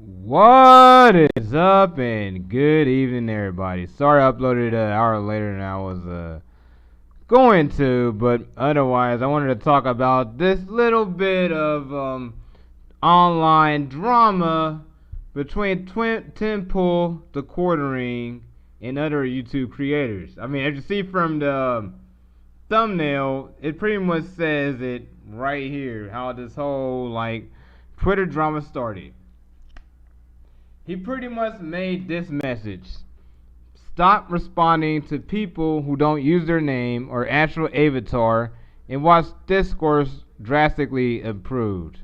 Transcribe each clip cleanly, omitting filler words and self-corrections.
What is up and good evening, everybody. Sorry I uploaded an hour later than I was going to, but otherwise, I wanted to talk about this little bit of online drama between Tim Pool, the Quartering, and other YouTube creators. I mean, as you see from the thumbnail, it pretty much says it right here how this whole Twitter drama started. He pretty much made this message: stop responding to people who don't use their name or actual avatar, and watch discourse drastically improved.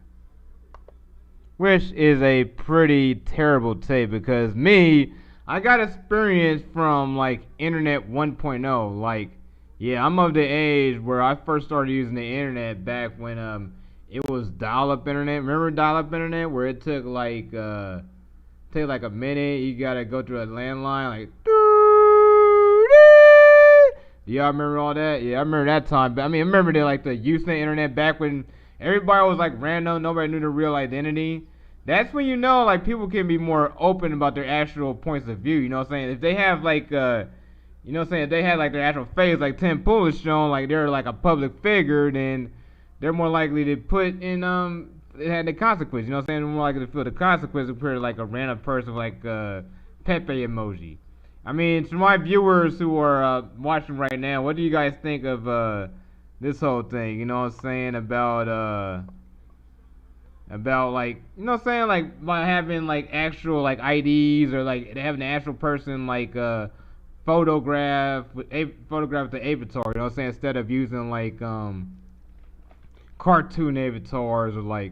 Which is a pretty terrible take because I got experience from Internet 1.0. Yeah, I'm of the age where I first started using the internet back when it was dial-up internet. Remember dial-up internet where it took take like a minute. You gotta go through a landline, do y'all remember all that? Yeah, I remember that time. But I remember the Usenet internet back when everybody was random. Nobody knew their real identity. That's when people can be more open about their actual points of view. You know what I'm saying? If they have if they had their actual face, like Tim Pool is shown, they're a public figure, then they're more likely to put in it had the consequence. You know what I'm saying? They're more likely to feel the consequence compared to a random person with Pepe emoji. I mean, to my viewers who are watching right now, what do you guys think of this whole thing? You know what I'm saying about you know what I'm saying by having actual IDs or having an actual person photograph with the avatar. You know what I'm saying, instead of using cartoon avatars or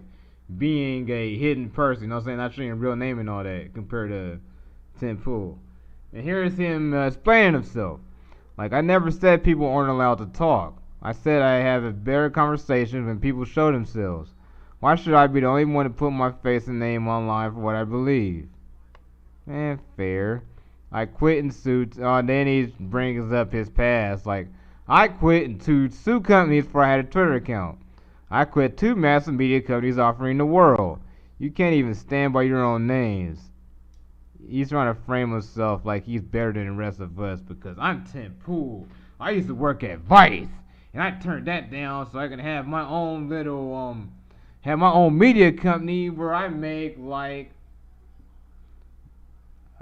being a hidden person. You know what I'm saying, not showing your real name and all that compared to Tim Pool. And here's him explaining himself. I never said people aren't allowed to talk. I said I have a better conversation when people show themselves. Why should I be the only one to put my face and name online for what I believe? Fair. I quit and sued. Then he brings up his past. I quit and sued companies before I had a Twitter account. I quit 2 massive media companies offering the world. You can't even stand by your own names. He's trying to frame himself like he's better than the rest of us because I'm Tim Pool. I used to work at Vice, and I turned that down so I can have my own little have my own media company where I make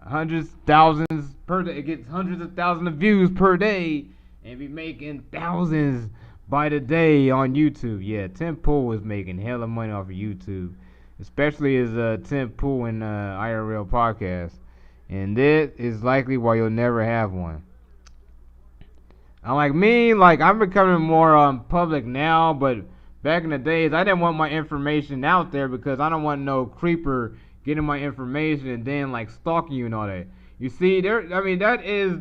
hundreds, thousands per day. It gets hundreds of thousands of views per day, and be making thousands by the day on YouTube. Yeah, Tim Pool is making hella money off of YouTube, especially his Tim Pool and IRL podcast, and this is likely why you'll never have one. Unlike me, I'm becoming more public now, but back in the days, I didn't want my information out there because I don't want no creeper getting my information and then stalking you and all that. You see, that is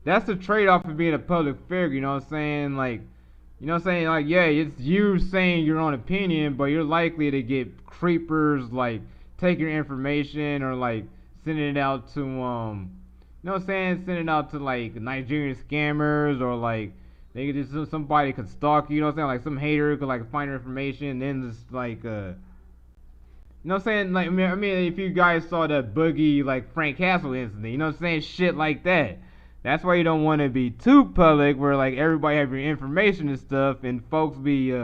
that's the trade-off of being a public figure. You know what I'm saying? You know what I'm saying? Yeah, it's you saying your own opinion, but you're likely to get creepers take your information or sending it out to you know what I'm saying? Sending it out to Nigerian scammers or they could just somebody could stalk you. You know what I'm saying? Some hater could find your information and then just you know what I'm saying? If you guys saw the Boogie Frank Castle incident, you know what I'm saying? Shit like that. That's why you don't want to be too public where everybody have your information and stuff and folks be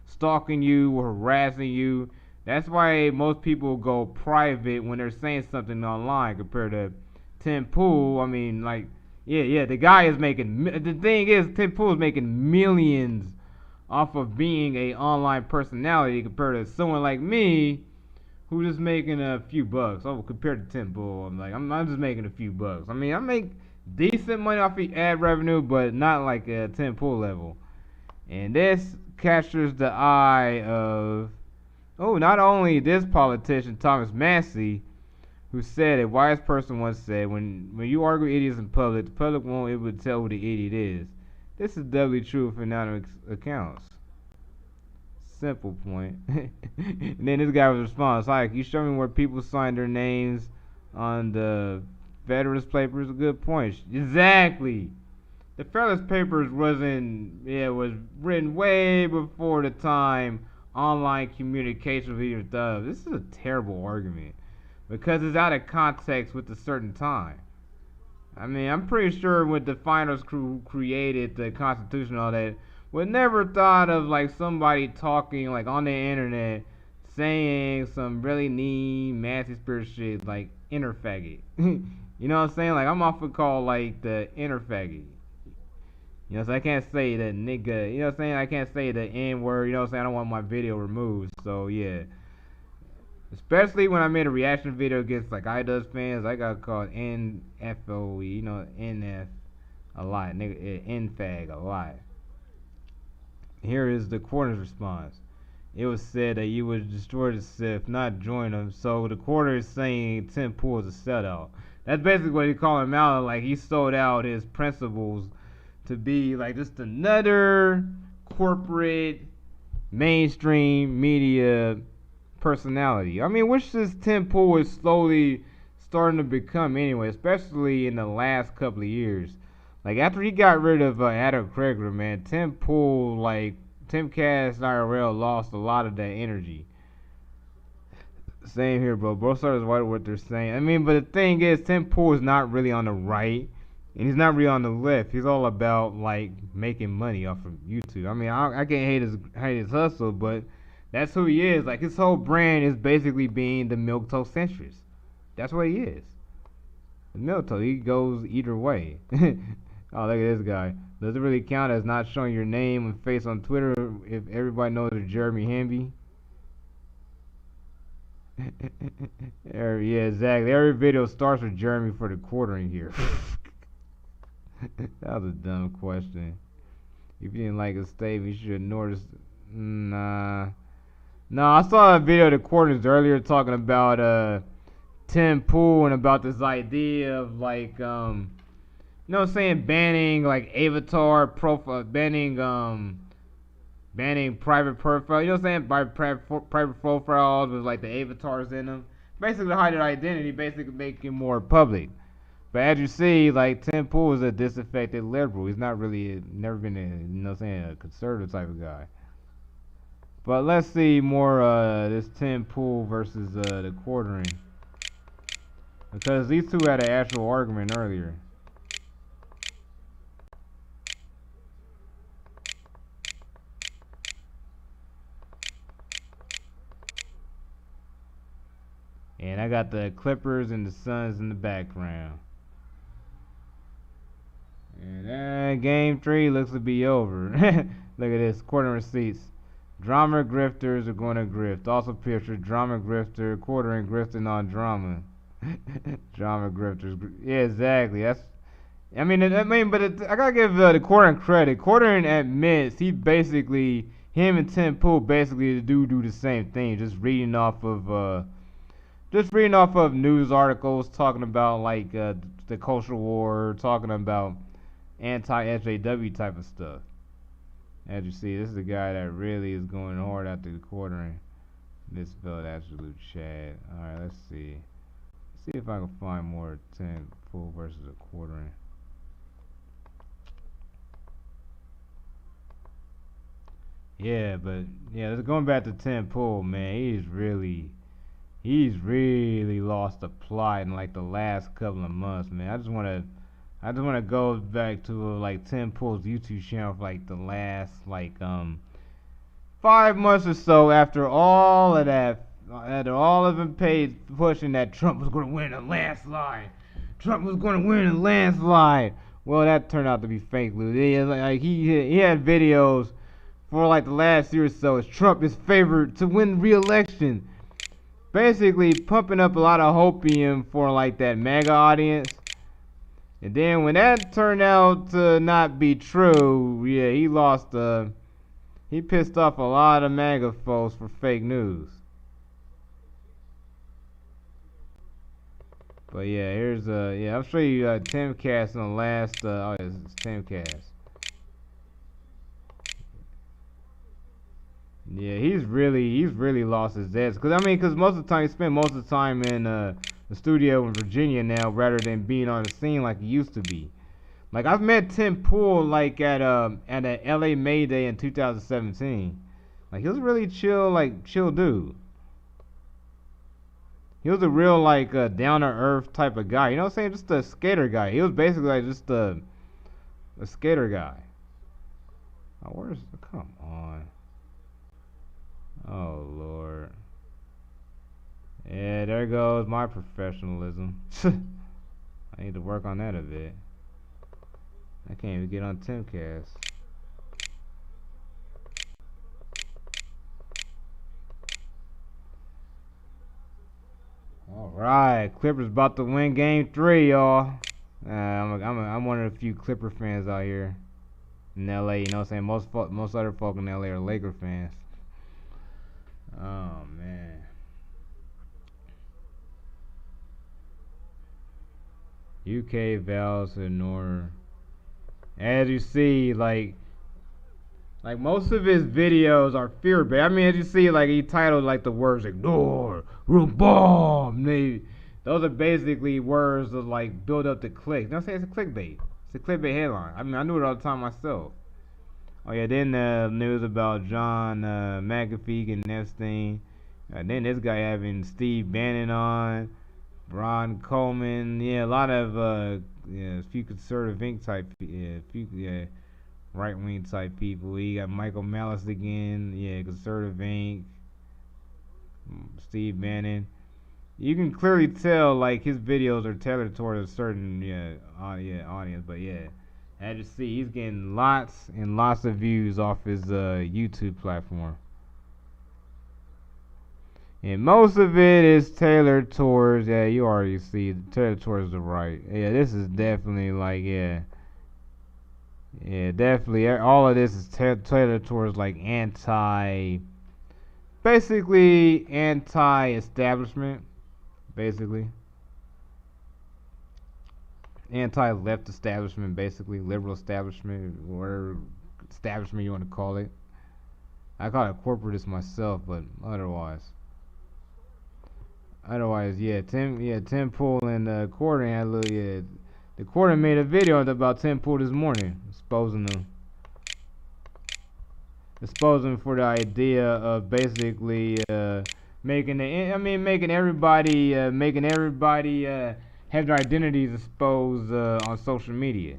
stalking you or harassing you. That's why most people go private when they're saying something online compared to Tim Pool. Yeah, the guy is making, the thing is, Tim Pool is making millions off of being a online personality compared to someone like me who just making a few bucks. Oh, compared to Tim Pool, I'm just making a few bucks. I make decent money off the ad revenue, but not a Tim Pool level. And this captures the eye of, not only this politician, Thomas Massey, who said, a wise person once said, when you argue idiots in public, the public won't be able to tell who the idiot is. This is doubly true for anonymous accounts. Simple point. And then this guy was response, you show me where people sign their names on the Federalist Papers? A good point. Exactly. The Federalist Papers was written way before the time online communication was even thought of. This is a terrible argument. because it's out of context with a certain time. I mean, I'm pretty sure when the finals crew created the Constitution and all that, would never thought of like somebody talking like on the internet saying some really mean, nasty spirit shit like inner faggot. You know what I'm saying? Like I'm often called like the inner faggot. You know, so I can't say the nigga. You know what I'm saying? I can't say the N word. You know what I'm saying? I don't want my video removed. So yeah. Especially when I made a reaction video against like iDubbbz fans, I got called NFOE, you know, NF a lot, nigga, NFAG a lot. Here is the quarter's response. It was said that you would destroy the Sith, not join them. So the quarter is saying Tim Pool is a sellout. That's basically what he called him out. Like he sold out his principles to be like just another corporate mainstream media personality. I mean, which this Tim Pool is slowly starting to become anyway, especially in the last couple of years. Like after he got rid of Adam Kreger, man, Tim Pool, like Timcast IRL lost a lot of that energy. Same here, bro. Both sides right what they're saying. I mean, but the thing is, Tim Pool is not really on the right, and he's not really on the left. He's all about like making money off of YouTube. I mean, I can't hate his hustle, but that's who he is. Like his whole brand is basically being the milk toast centrist. That's what he is. The milk toast. He goes either way. Oh, look at this guy. Does it really count as not showing your name and face on Twitter if everybody knows it's Jeremy Hamby? Yeah, exactly. Every video starts with Jeremy for the quartering here. That was a dumb question. If you didn't like a statement, you should ignore this. Nah. No, I saw a video of the quarters earlier talking about Tim Pool and about this idea of like you know what I'm saying, banning like avatar profile, banning private profile. You know what I'm saying, by private profiles with like the avatars in them. Basically to hide their identity, basically make it more public. But as you see, like Tim Pool is a disaffected liberal. He's not really never been a, you know what I'm saying, a conservative type of guy. But let's see more this Tim Pool versus the quartering. Because these two had an actual argument earlier. And I got the Clippers and the Suns in the background. And game 3 looks to be over. Look at this, quartering receipts. Drama grifters are going to grift. Also picture drama grifter, quartering grifting on drama. Drama grifters. Yeah, exactly. That's. I mean, but I gotta give the quartering credit. Quartering admits he basically, him and Tim Pool basically do the same thing. Just reading off of news articles talking about like the cultural war, talking about anti-SJW type of stuff. As you see, this is a guy that really is going hard after the quartering. This felt absolute Chad. Alright, let's see. See if I can find more Tim Pool versus a quartering. Yeah, but yeah, going back to Tim Pool, man, he's really lost the plot in like the last couple of months, man. I just wanna go back to like Tim Pool's YouTube channel for like the last like 5 months or so after all of that, after all of them paid pushing that Trump was gonna win a landslide. Trump was gonna win a landslide. Well, that turned out to be fake news. He had videos for like the last year or so as Trump is favored to win re-election. Basically pumping up a lot of hopium for like that MAGA audience. And then when that turned out to not be true, yeah, he pissed off a lot of MAGA folks for fake news. But yeah, here's yeah, I'll show you Timcast in the last oh yeah, it's Timcast. Yeah, he's really lost his zest. Cause most of the time he spent most of the time in the studio in Virginia now, rather than being on the scene like he used to be. Like I've met Tim Pool like at a LA May Day in 2017. Like he was a really chill dude. He was a real like down to earth type of guy. You know what I'm saying? Just a skater guy. He was basically like just a skater guy. Oh, where's? Come on. Oh Lord. Yeah, there goes my professionalism. I need to work on that a bit. I can't even get on Timcast. All right, Clippers about to win Game 3, y'all. I'm one of the few Clipper fans out here in LA. You know what I'm saying? Most other folk in LA are Laker fans. Oh man. UK vows to ignore. As you see, like most of his videos are fear based. I mean, as you see, like he titled like the words "ignore," "room bomb." Those are basically words that like build up the clicks. You know what I'm saying? It's a clickbait. It's a clickbait headline. I mean, I knew it all the time myself. Oh yeah, then news about John McAfee and Epstein. Then this guy having Steve Bannon on, Ron Coleman. Yeah, a lot of yeah, a few conservative ink type. Yeah, right wing type people. He got Michael Malice again. Yeah, conservative ink. Steve Bannon. You can clearly tell like his videos are tailored toward a certain audience. But yeah, as you see, he's getting lots and lots of views off his YouTube platform. And most of it is tailored towards, yeah, you already see, tailored towards the right. Yeah, this is definitely like, yeah, definitely. All of this is tailored towards like basically anti-establishment, basically. Anti-left establishment, basically. Liberal establishment, whatever establishment you want to call it. I call it corporatist myself, but otherwise. Yeah, Tim Pool and Corden had a little, yeah. The Corden made a video about Tim Pool this morning, exposing for the idea of basically making everybody have their identities exposed on social media.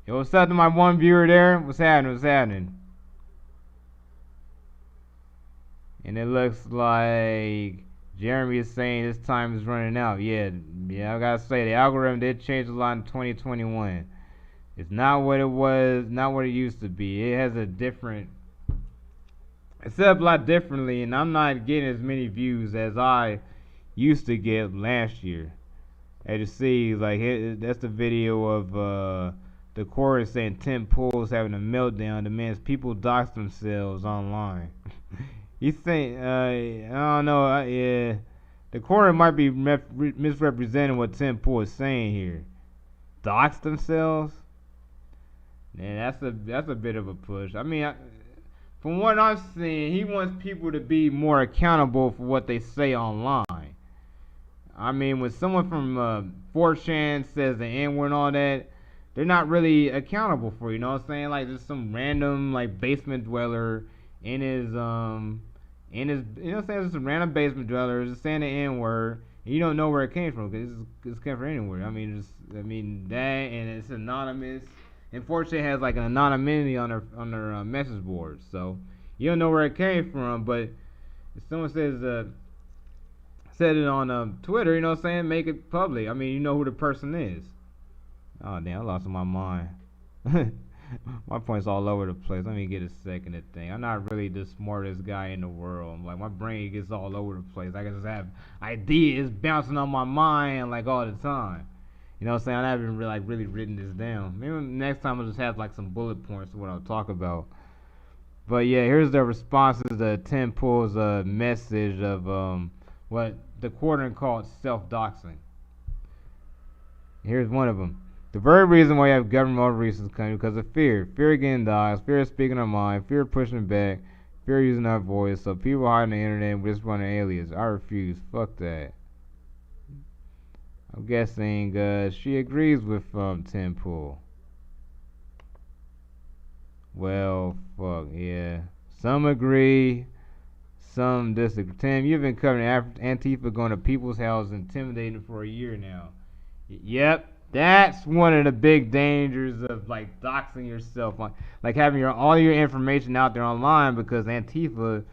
Yo, what's up to my one viewer there? What's happening? What's happening? And it looks like Jeremy is saying his time is running out. Yeah, I gotta say the algorithm did change a lot in 2021. It's not what it was, not what it used to be. It has a different, it's set up a lot differently, and I'm not getting as many views as I used to get last year. As you see, like that's the video of the chorus saying Tim Pool's having a meltdown. The man's people dox themselves online. You think? I don't know. Yeah, the corner might be misrepresenting what Tim Pool is saying here. Dox themselves. Man, that's a bit of a push. I mean, from what I'm seeing, he wants people to be more accountable for what they say online. I mean, when someone from 4chan says the N-word and all that, they're not really accountable for, you know what I'm saying? Like just some random like basement dweller in his you know what I'm saying, just some random basement dweller just saying the N-word, and you don't know where it came from because it's came from anywhere. I mean, that, and it's anonymous. And 4chan has like an anonymity on their message board, so you don't know where it came from. But if someone said it on Twitter, you know what I'm saying, make it public. I mean, you know who the person is. Oh damn, I lost my mind. My point's all over the place. Let me get a second to think. I'm not really the smartest guy in the world. Like my brain gets all over the place. I just have ideas bouncing on my mind like all the time. You know what I'm saying? I haven't really written this down. Maybe next time I'll just have like some bullet points of what I'll talk about. But yeah, here's the responses to Tim Pool's message of what the quarter called self-doxing. Here's one of them. The very reason why you have government overreach is because of fear. Fear of getting doxxed, fear of speaking our mind, fear of pushing back, fear of using our voice. So people hide on the internet and just run an alias. I refuse. Fuck that. I'm guessing she agrees with Tim Pool. Well, fuck, yeah, Some agree, some disagree. Tim, you've been covering Antifa going to people's houses, intimidating for a year now. Yep, that's one of the big dangers of like doxing yourself, like having all your information out there online, because Antifa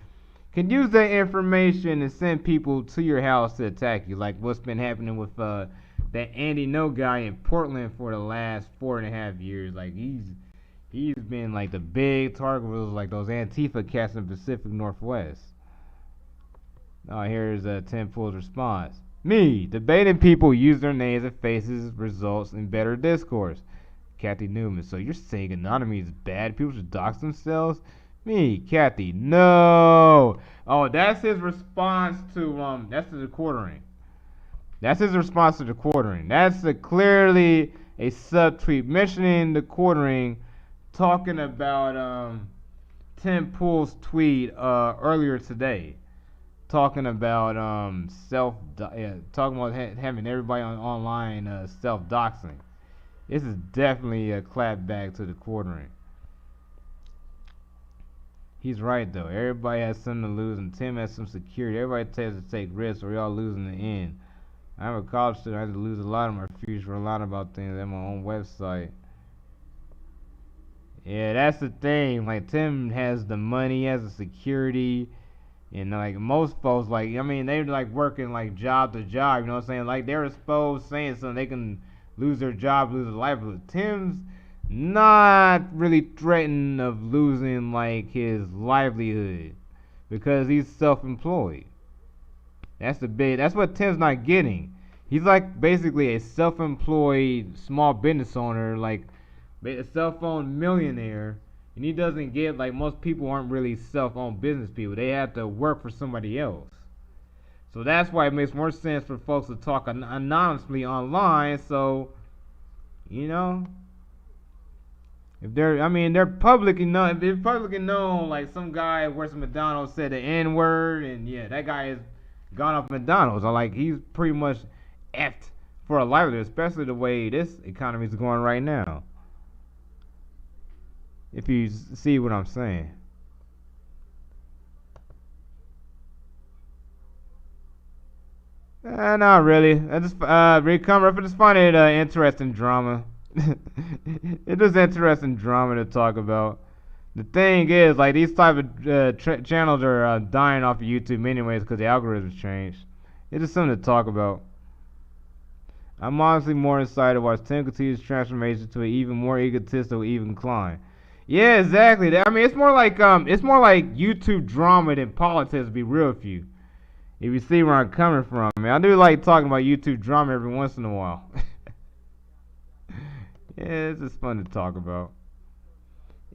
can use that information and send people to your house to attack you, like what's been happening with that Andy No guy in Portland for the last 4.5 years. Like he's been like the big target of like those Antifa cats in the Pacific Northwest. Oh, here's Tim Pool's response. Me, debating people use their names and faces results in better discourse. Kathy Newman, so you're saying anonymity is bad? People should dox themselves? Me, Kathy, no. Oh, that's his response to that's the quartering. That's his response to the quartering. That's clearly a subtweet mentioning the quartering, talking about Tim Pool's tweet earlier today, talking about talking about having everybody online self doxing. This is definitely a clap back to the quartering. He's right though. Everybody has something to lose, and Tim has some security. Everybody tends to take risks, or we all lose in the end. I'm a college student. I had to lose a lot of my future, a lot about things at my own website. Yeah, that's the thing. Like Tim has the money, he has the security, and like most folks, like I mean, they're like working like job to job. You know what I'm saying? Like they're exposed saying something, they can lose their job, lose their livelihood. Tim's not really threatened of losing like his livelihood because he's self-employed. That's what Tim's not getting. He's like basically a self-employed small business owner, like a cell phone millionaire, and he doesn't get like most people aren't really self-owned business people. They have to work for somebody else. So that's why it makes more sense for folks to talk anonymously online. So, you know, if they're publicly known. If they're publicly known, like some guy at works at McDonald's said the N word, and yeah, that guy is gone off McDonald's. Or like he's pretty much effed for a livelihood, especially the way this economy is going right now. If you see what I'm saying. Not really. I just I just find it interesting drama. It is interesting drama to talk about. The thing is, like these type of channels are dying off of YouTube anyways because the algorithms changed. It's just something to talk about. I'm honestly more excited to watch Tim continues transformation to an even more egotistical, even climb. Yeah, exactly. I mean, it's more like YouTube drama than politics. To be real with you, if you see where I'm coming from, I mean, I do like talking about YouTube drama every once in a while. Yeah, it's just fun to talk about.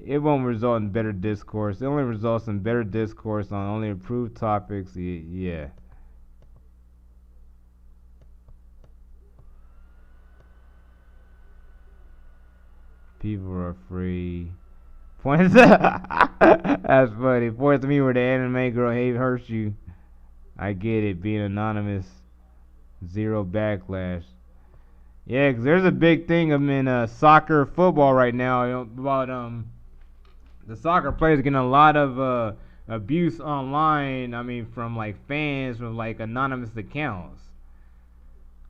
It won't result in better discourse. It only results in better discourse on only improved topics. Yeah. People are free. Points. That's funny. Points to me where the anime girl hate hurts you. I get it. Being anonymous. Zero backlash. Yeah, 'cause there's a big thing in soccer, football right now, about the soccer players getting a lot of abuse online. I mean, from like fans, from like anonymous accounts.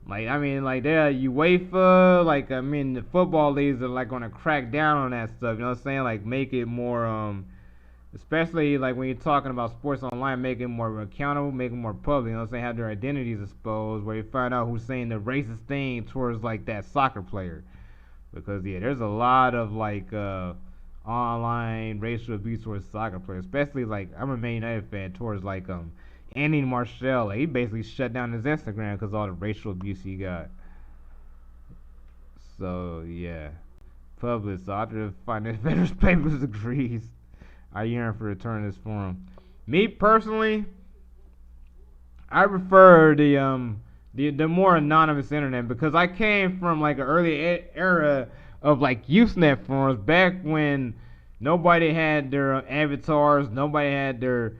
Like I mean, like there UEFA, like I mean, the football leagues are like gonna crack down on that stuff. You know what I'm saying? Like make it more especially like when you're talking about sports online, make it more accountable, make it more public. You know what I'm saying? Have their identities exposed, where you find out who's saying the racist thing towards like that soccer player. Because yeah, there's a lot of like online racial abuse towards soccer players, especially like I'm a Man United fan towards like Andy Marshall. Like, he basically shut down his Instagram because all the racial abuse he got. So yeah, public author finance vendors papers agrees. I yearn for the return of this forum. Me personally, I prefer the more anonymous internet because I came from like an early era of like Usenet forums back when nobody had their avatars, nobody had their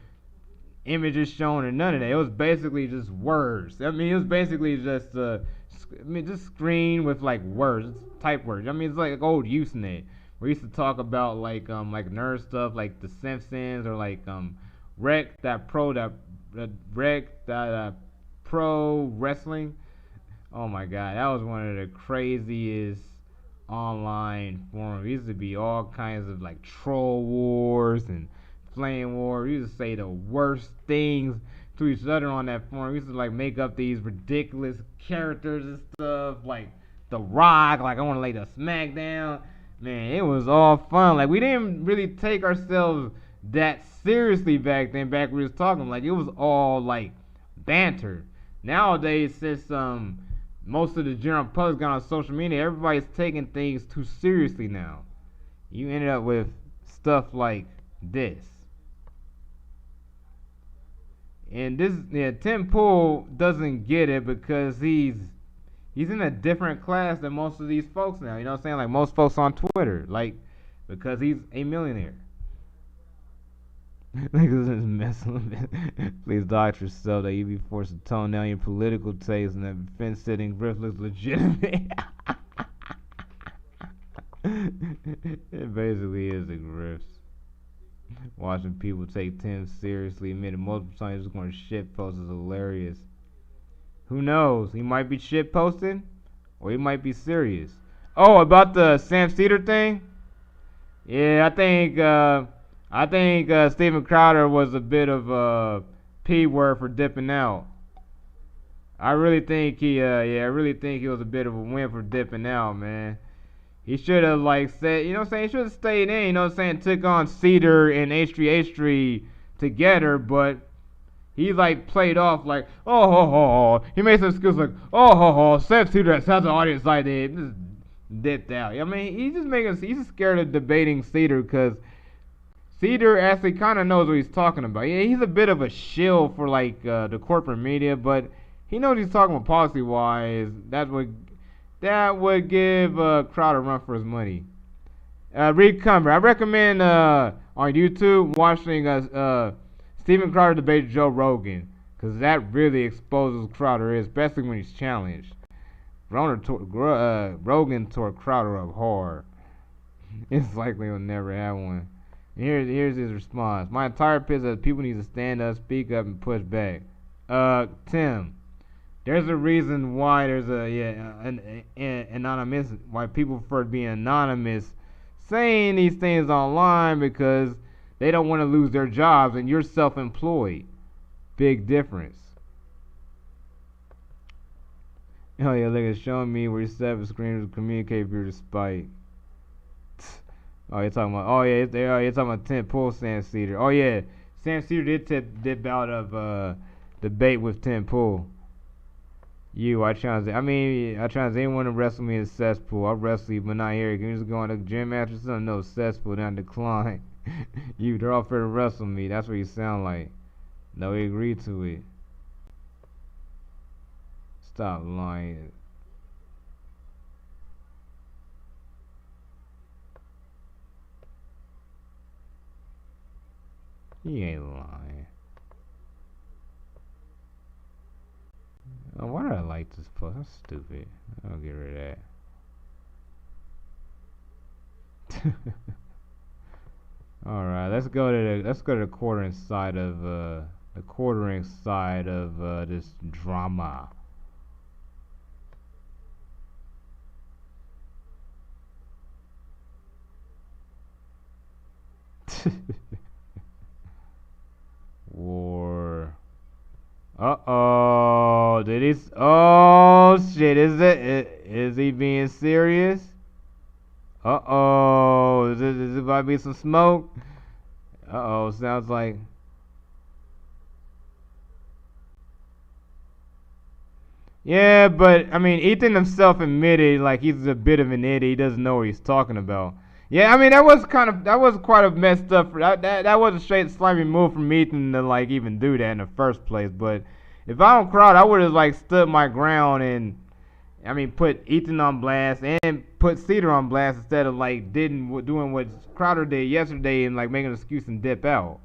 images shown or none of that. It was basically just words. I mean, it was basically just just screen with like words, type words. I mean, it's like old Usenet. We used to talk about like nerd stuff like The Simpsons or Rec that pro wrestling. Oh my god, that was one of the craziest online forums. It used to be all kinds of like troll wars and flame wars. We used to say the worst things to each other on that forum. We used to like make up these ridiculous characters and stuff like The Rock, like I want to lay the smackdown. Man, it was all fun. Like we didn't really take ourselves that seriously back then. Back when we was talking, like it was all like banter. Nowadays, since most of the general public got on social media, everybody's taking things too seriously now. You ended up with stuff like this. And this, yeah, Tim Pool doesn't get it because he's in a different class than most of these folks now. You know what I'm saying? Like most folks on Twitter, like because he's a millionaire. Niggas is messing with it. Please dox yourself that you be forced to tone down your political taste and that fence sitting grift looks legitimate. It basically is a grift. Watching people take Tim seriously, admitted multiple times he's going to shit post is hilarious. Who knows? He might be shit posting, or he might be serious. Oh, about the Sam Cedar thing? Yeah, I think Steven Crowder was a bit of a p word for dipping out. I really think I really think he was a bit of a win for dipping out, man. He should have like said, you know what I'm saying? He should have stayed in, you know what I'm saying? Took on Cedar and H3 together, but he like played off like, oh ho ho. He made some excuse like, oh ho ho. Sam Cedar has the audience like that. Just dipped out. I mean, he's just scared of debating Cedar because Cedar actually kind of knows what he's talking about. Yeah, he's a bit of a shill for like the corporate media, but he knows what he's talking about policy wise. That would give Crowder a run for his money. Reed Cumber, I recommend on YouTube watching Steven Crowder debate Joe Rogan, because that really exposes Crowder, especially when he's challenged. Rogan tore Crowder up hard. It's likely he'll never have one. Here's his response. My entire pitch is that people need to stand up, speak up, and push back. Tim, there's a reason why there's an anonymous, why people prefer being anonymous, saying these things online because they don't want to lose their jobs, and you're self-employed. Big difference. Oh yeah, look, it's showing me where you set up a screen to communicate with your despite. Oh, you're talking about. Oh yeah, you're talking about Tim Pool, Sam Cedar. Oh yeah, Sam Cedar did dip out of debate with Tim Pool. I challenge anyone to wrestle me in a cesspool. I'll wrestle you, but not here. Can you just go on the gym after something? No cesspool, down decline. They're all fair to wrestle me. That's what you sound like. No, we agreed to it. Stop lying. He ain't lying. Oh, why did I like this post? That's stupid. I'll get rid of that. All right, let's go to the quartering side of this drama. War. Uh-oh. Oh, shit. Is he being serious? Uh-oh. Is it about to be some smoke? Uh-oh. Sounds like... Yeah, but, I mean, Ethan himself admitted, like, he's a bit of an idiot. He doesn't know what he's talking about. Yeah, I mean, that was quite a messed up. That was a straight slimy move from Ethan to, like, even do that in the first place. But if I don't crowd, I would have, like, stood my ground and, I mean, put Ethan on blast and put Cedar on blast instead of, like, doing what Crowder did yesterday and, like, making an excuse and dip out.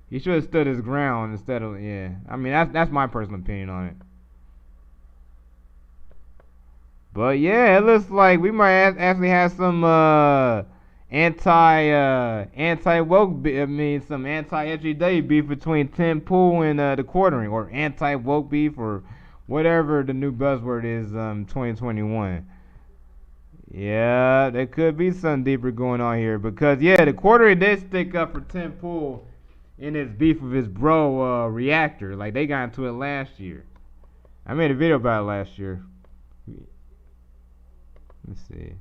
He should have stood his ground instead of, yeah. I mean, that's my personal opinion on it. But yeah, it looks like we might actually have some anti woke. I mean, some anti everyday beef between Tim Pool and the Quartering, or anti woke beef, or whatever the new buzzword is. 2021. Yeah, there could be something deeper going on here because yeah, the Quartering did stick up for Tim Pool in his beef with his bro Reactor. Like they got into it last year. I made a video about it last year. Let's see.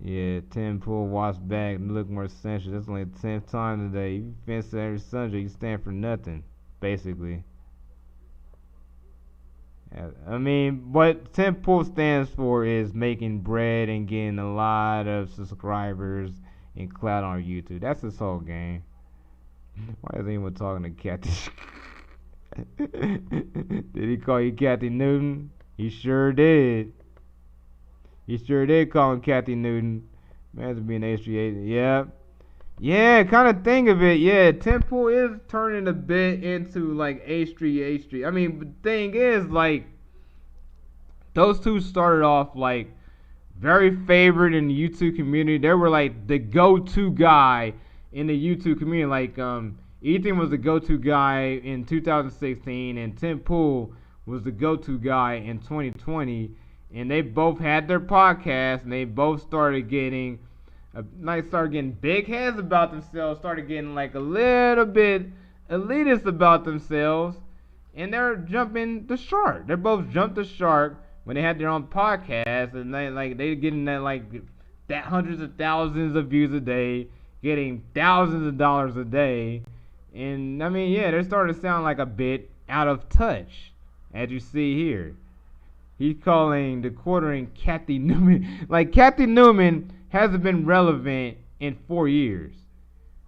Yeah, Tim Pool walks back and look more sensual. That's only the 10th time today. You fence every Sunday, you stand for nothing, basically. I mean, what Tim Pool stands for is making bread and getting a lot of subscribers and clout on YouTube. That's his whole game. Why is anyone talking to Kathy? Did he call you Kathy Newton? He sure did. He sure did call him Kathy Newton. Man's being HGA. Yeah. Yeah, kind of think of it. Yeah, Temple is turning a bit into like A Street, A Street. I mean, the thing is, like, those two started off like very favored in the YouTube community. They were like the go-to guy in the YouTube community. Like, Ethan was the go-to guy in 2016, and Tim Pool was the go-to guy in 2020. And they both had their podcasts, and they both started getting started getting big heads about themselves, started getting like a little bit elitist about themselves, and they're jumping the shark. They both jumped the shark when they had their own podcast, and they getting that hundreds of thousands of views a day, getting thousands of dollars a day, and I mean, yeah, they're starting to sound like a bit out of touch, as you see here. He's calling the Quartering Kathy Newman. Like, Kathy Newman hasn't been relevant in 4 years.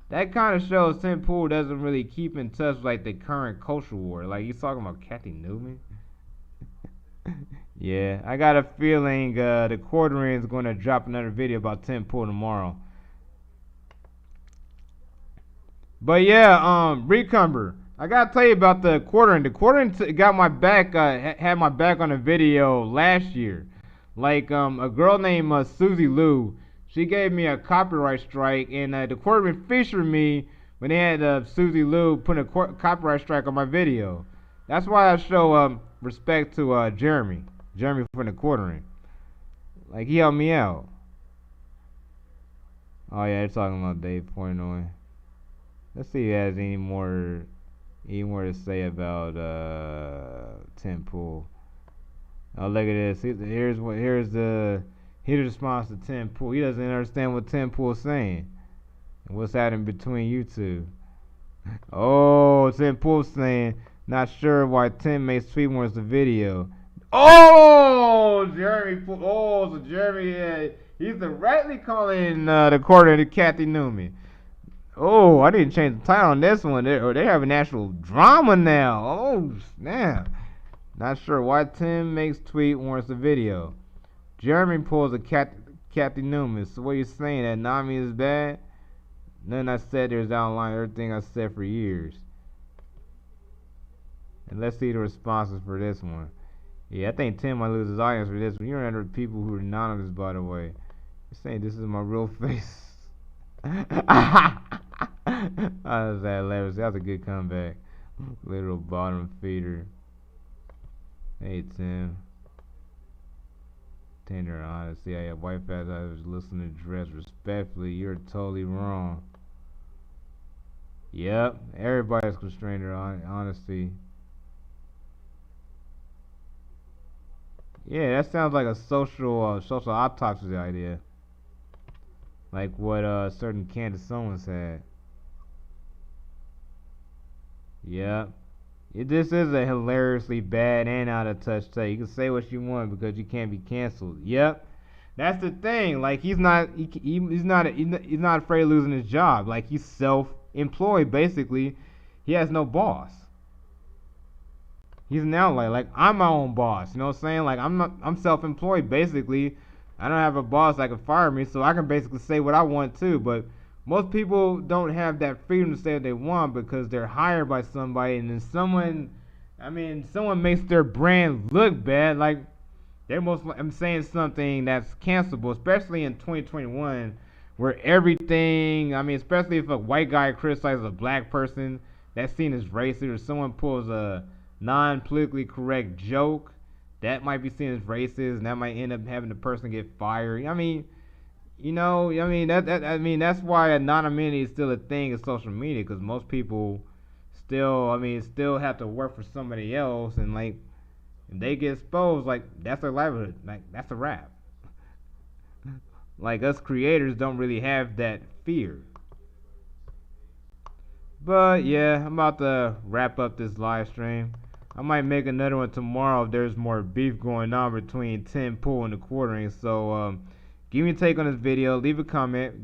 That kind of shows Tim Pool doesn't really keep in touch with, like, the current culture war. Like, he's talking about Kathy Newman? Yeah, I got a feeling the Quartering is going to drop another video about Tim Pool tomorrow. But yeah, Recumber. I gotta tell you about the Quartering. The Quartering got my back, had my back on a video last year. Like, a girl named Susie Lou, she gave me a copyright strike, and the Quartering featured me when they had Susie Lou put a copyright strike on my video. That's why I show respect to Jeremy from the Quartering. Like, he helped me out. Oh yeah, they're talking about Dave Portnoy. Let's see if he has any more to say about Tim Pool. Oh, look at this. Here's the response to Tim Pool. He doesn't understand what Tim Pool is saying and what's happening between you two. Oh, Tim Pool saying, not sure why Tim makes tweet wants the video. Oh, Jeremy Pool. Oh, so Jeremy, he's directly calling the Quartering to Kathy Newman. Oh, I didn't change the title on this one. They have an actual drama now. Oh, snap. Not sure why Tim makes tweet warrants a video. Jeremy pulls a Kathy Newman. So what you saying, that Nami is bad? Nothing I said there's outlined everything I said for years. And let's see the responses for this one. Yeah, I think Tim might lose his audience for this one. You're under people who are anonymous, by the way. You're saying this is my real face. That was hilarious. That was a good comeback. Literal bottom feeder. Hey, Tim. Tender honesty. I have white fast. I was listening to dress respectfully. You're totally wrong. Yep. Everybody's constrained their honesty. Yeah, that sounds like a social autopsy idea. Like what certain Candace Owens had. Yep. This is a hilariously bad and out of touch take. You can say what you want because you can't be canceled. Yep. That's the thing. Like he's not afraid of losing his job. Like he's self-employed basically. He has no boss. He's an outlier. Like I'm my own boss. You know what I'm saying? Like I'm self-employed basically. I don't have a boss that can fire me, so I can basically say what I want too. But most people don't have that freedom to say what they want because they're hired by somebody, and then someone makes their brand look bad. Like I'm saying something that's cancelable, especially in 2021, where everything. I mean, especially if a white guy criticizes a black person, that's seen as racist, or someone pulls a non-politically correct joke, that might be seen as racist, and that might end up having the person get fired. I mean, I mean that's why anonymity is still a thing in social media, because most people still have to work for somebody else, and like if they get exposed, like that's their livelihood, like that's a wrap. Like us creators don't really have that fear. But yeah, I'm about to wrap up this live stream. I might make another one tomorrow if there's more beef going on between Tim Pool and the quartering. So give me a take on this video, leave a comment.